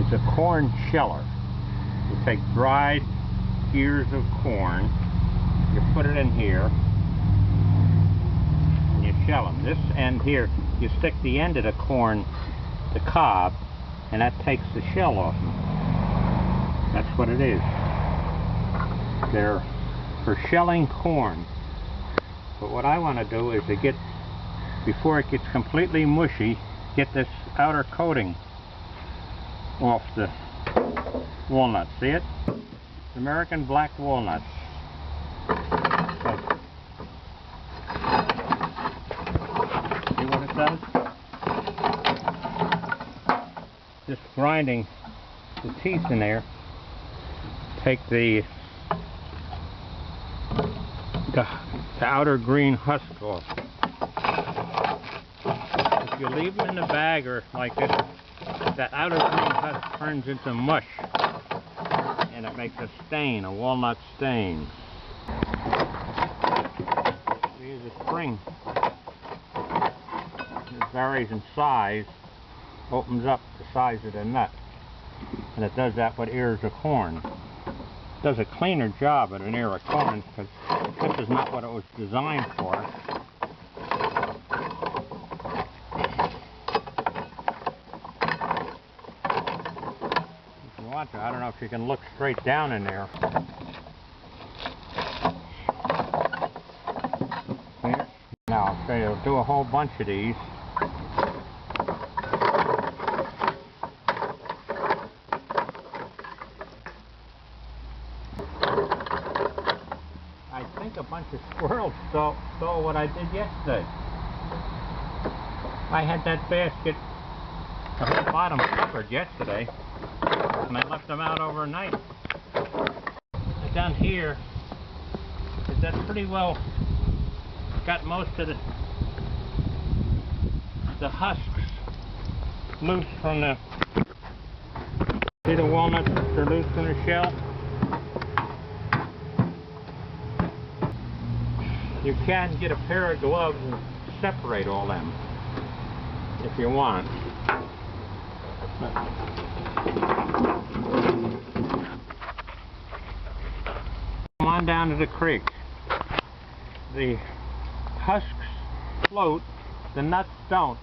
is a corn sheller. You take dried ears of corn, you put it in here, and you shell them. This end here, you stick the end of the corn, the cob, and that takes the shell off them. That's what it is. They're for shelling corn. But what I want to do is to get, before it gets completely mushy, get this outer coating off the walnut. See it? American black walnuts. So, see what it does? Just grinding the teeth in there. Take the outer green husk off. If you leave them in the bag or like this, that outer green husk turns into mush, and it makes a stain, a walnut stain. We use a spring. It varies in size, opens up the size of the nut, and it does that with ears of corn. It does a cleaner job at an ear of corn because this is not what it was designed for. If you want to, I don't know if you can look straight down in there. Now I'll show you, I'll do a whole bunch of these. I think a bunch of squirrels stole what I did yesterday. I had that basket, the whole bottom covered yesterday, and I left them out overnight. And down here, that's pretty well got most of the husks loose from the, see the walnuts are loose from the shell? You can get a pair of gloves and separate all them if you want. Come on down to the creek. The husks float, the nuts don't.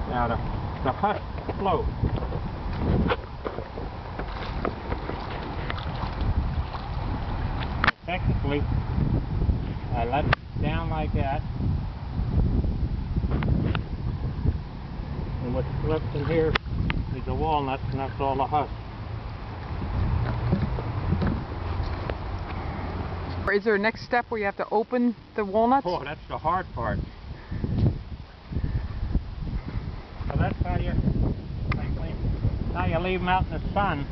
Now the husks float. Technically, I let it down like that, and what's left in here is the walnuts, and that's all the husk. Is there a next step where you have to open the walnuts? Oh, that's the hard part. So that's how you leave them out in the sun.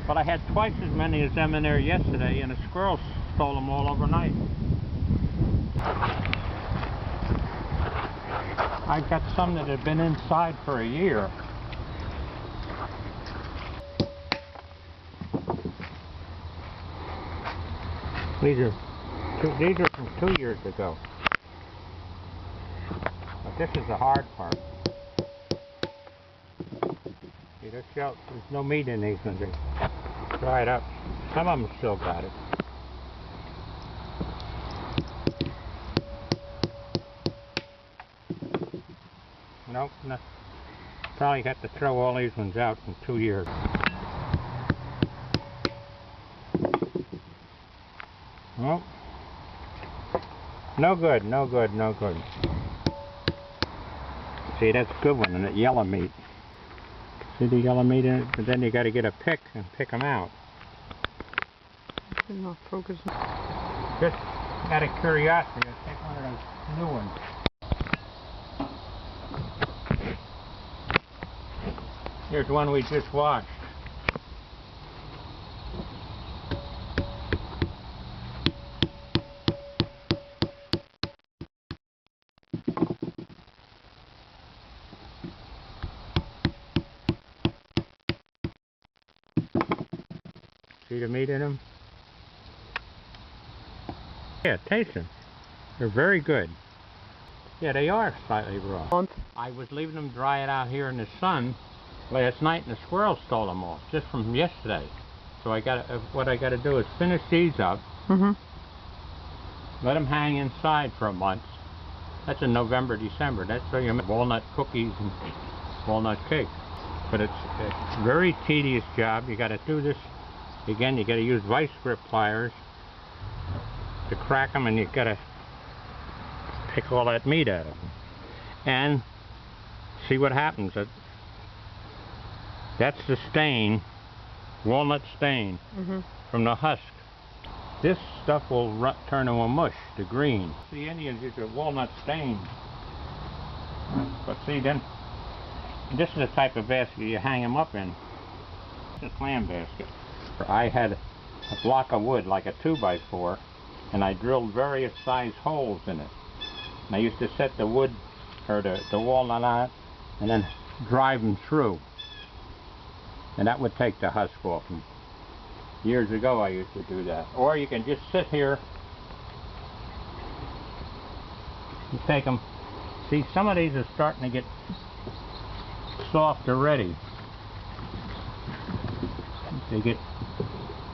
But I had twice as many as them in there yesterday, and the squirrels stole them all overnight. I got some that had been inside for a year. These are from 2 years ago. But this is the hard part. See, there's no meat in these ones. They're dried up. Some of them still got it. Nope, no. Probably have to throw all these ones out from 2 years. Well, no good, no good, no good. See, that's a good one, and that yellow meat. See the yellow meat in it? But then you got to get a pick and pick them out. I'm not focusing. Just out of curiosity, I'll take one of those new ones. Here's one we just washed. See the meat in them? Yeah, taste them. They're very good. Yeah, they are slightly raw. I was leaving them dry it out here in the sun last night, and the squirrels stole them off just from yesterday. So what I got to do is finish these up. Let them hang inside for a month. That's in November, December. That's so you make walnut cookies and walnut cake. But it's a very tedious job. You got to do this again. You got to use vice grip pliers to crack them, and you got to pick all that meat out of them and see what happens. That's the stain, walnut stain from the husk. This stuff will turn into a mush, the green. The Indians use a walnut stain. But see, then this is the type of basket you hang them up in. It's a clam basket. I had a block of wood, like a 2x4, and I drilled various size holes in it. And I used to set the wood, or the walnut on it, and then drive them through. And that would take the husk off. And years ago I used to do that. Or you can just sit here. You take them. See, some of these are starting to get soft already. They get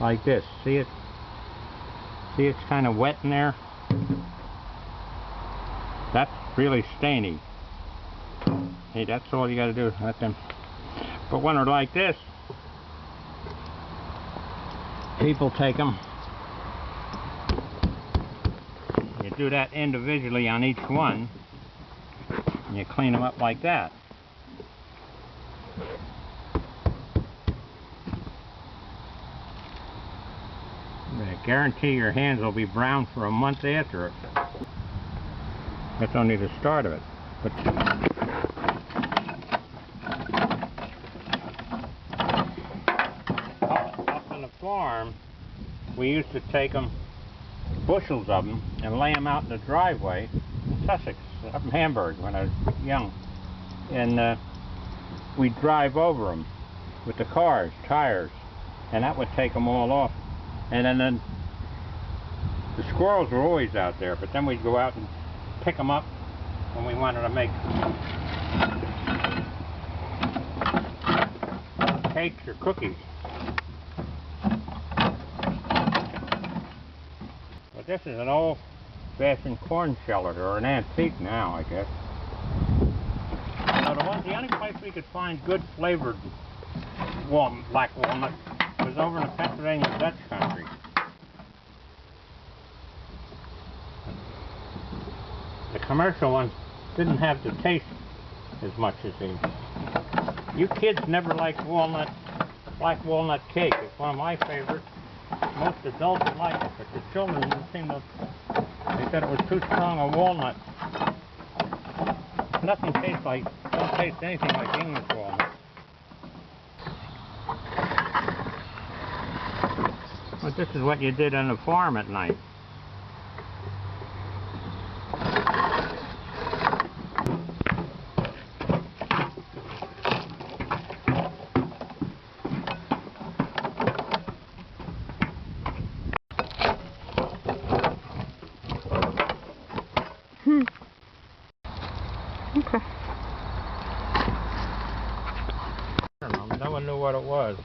like this. See it? See, it's kind of wet in there. That's really stainy. Hey, that's all you got to do. Let them. But when they're like this, people take them. You do that individually on each one, and you clean them up like that. I guarantee your hands will be brown for a month after it. That's only the start of it. But up on the farm, we used to take them, bushels of them, and lay them out in the driveway in Sussex, up in Hamburg when I was young. And we'd drive over them with the cars, tires, and that would take them all off. And then the squirrels were always out there, but then we'd go out and pick them up when we wanted to make cakes or cookies. But this is an old-fashioned corn sheller, or an antique now, I guess. So the only place we could find good flavored black walnut was over in the Pennsylvania Dutch country. The commercial ones didn't have the taste as much as these. You kids never liked black walnut cake. It's one of my favorites. Most adults like it, but the children didn't seem to. They said it was too strong a walnut. Nothing don't taste anything like English walnut. But this is what you did on the farm at night. Okay. I don't know, no one knew what it was.